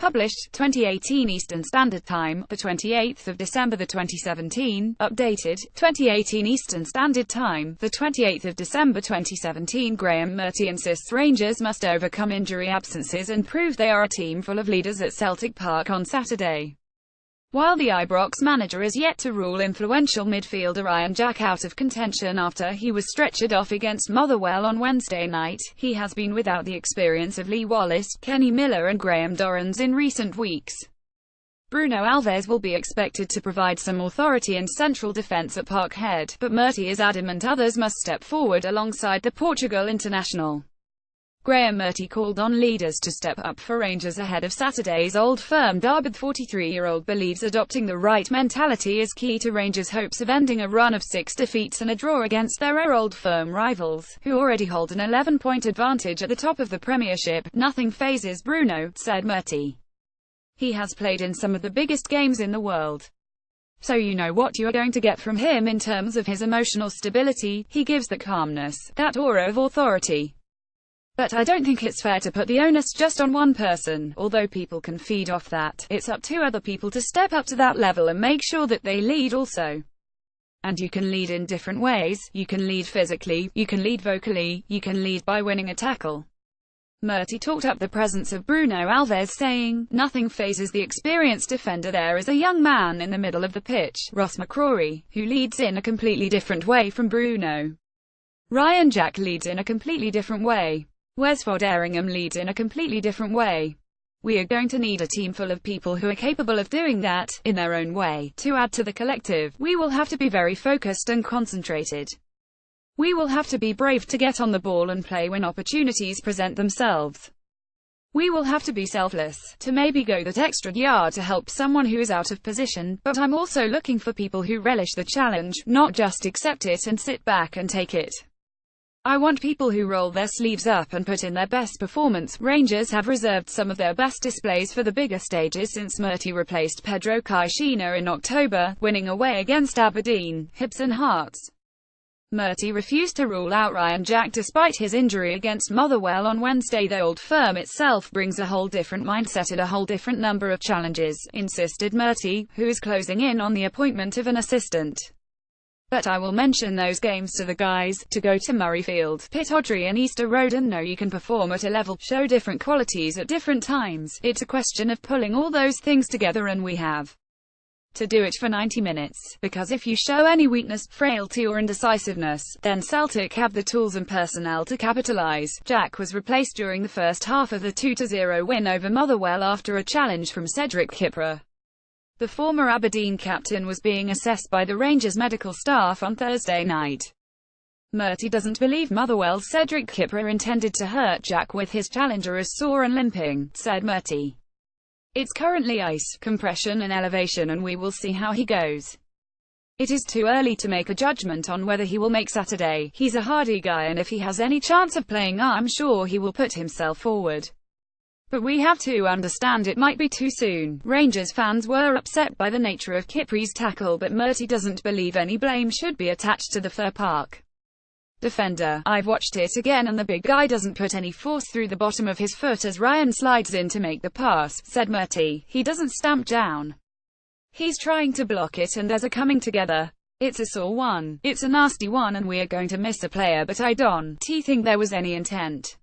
Published, 2018 Eastern Standard Time, the 28th of December 2017. Updated, 2018 Eastern Standard Time, the 28th of December 2017. Graeme Murty insists Rangers must overcome injury absences and prove they are a team full of leaders at Celtic Park on Saturday. While the Ibrox manager is yet to rule influential midfielder Ryan Jack out of contention after he was stretchered off against Motherwell on Wednesday night, he has been without the experience of Lee Wallace, Kenny Miller and Graham Dorrans in recent weeks. Bruno Alves will be expected to provide some authority in central defence at Parkhead, but Murty is adamant others must step forward alongside the Portugal international. Graeme Murty called on leaders to step up for Rangers ahead of Saturday's Old Firm derby. The 43-year-old believes adopting the right mentality is key to Rangers' hopes of ending a run of 6 defeats and a draw against their Old Firm rivals, who already hold an 11-point advantage at the top of the Premiership. Nothing phases Bruno, said Murty. He has played in some of the biggest games in the world. So you know what you are going to get from him in terms of his emotional stability. He gives that calmness, that aura of authority. But I don't think it's fair to put the onus just on one person. Although people can feed off that, it's up to other people to step up to that level and make sure that they lead also. And you can lead in different ways. You can lead physically, you can lead vocally, you can lead by winning a tackle. Murty talked up the presence of Bruno Alves, saying, "Nothing phases the experienced defender. There is a young man in the middle of the pitch, Ross McCrory, who leads in a completely different way from Bruno. Ryan Jack leads in a completely different way. Wes Foderingham leads in a completely different way. We are going to need a team full of people who are capable of doing that, in their own way, to add to the collective. We will have to be very focused and concentrated. We will have to be brave to get on the ball and play when opportunities present themselves. We will have to be selfless, to maybe go that extra yard to help someone who is out of position, but I'm also looking for people who relish the challenge, not just accept it and sit back and take it. I want people who roll their sleeves up and put in their best performance." Rangers have reserved some of their best displays for the bigger stages since Murty replaced Pedro Caixinha in October, winning away against Aberdeen, Hibs and Hearts. Murty refused to rule out Ryan Jack despite his injury against Motherwell on Wednesday. The Old Firm itself brings a whole different mindset and a whole different number of challenges, insisted Murty, who is closing in on the appointment of an assistant. "But I will mention those games to the guys, to go to Murrayfield, Pittodrie and Easter Road and know you can perform at a level, show different qualities at different times. It's a question of pulling all those things together and we have to do it for 90 minutes, because if you show any weakness, frailty or indecisiveness, then Celtic have the tools and personnel to capitalise." Jack was replaced during the first half of the 2-0 win over Motherwell after a challenge from Cedric Kipper. The former Aberdeen captain was being assessed by the Rangers medical staff on Thursday night. Murty doesn't believe Motherwell's Cedric Kipper intended to hurt Jack with his challenger as sore and limping, said Murty. "It's currently ice, compression and elevation and we will see how he goes. It is too early to make a judgment on whether he will make Saturday. He's a hardy guy and if he has any chance of playing I'm sure he will put himself forward. But we have to understand it might be too soon." Rangers fans were upset by the nature of Kipper's tackle, but Murty doesn't believe any blame should be attached to the Fir Park defender. "I've watched it again and the big guy doesn't put any force through the bottom of his foot as Ryan slides in to make the pass," said Murty. "He doesn't stamp down. He's trying to block it and there's a coming together. It's a sore one. It's a nasty one and we are going to miss a player, but I don't think there was any intent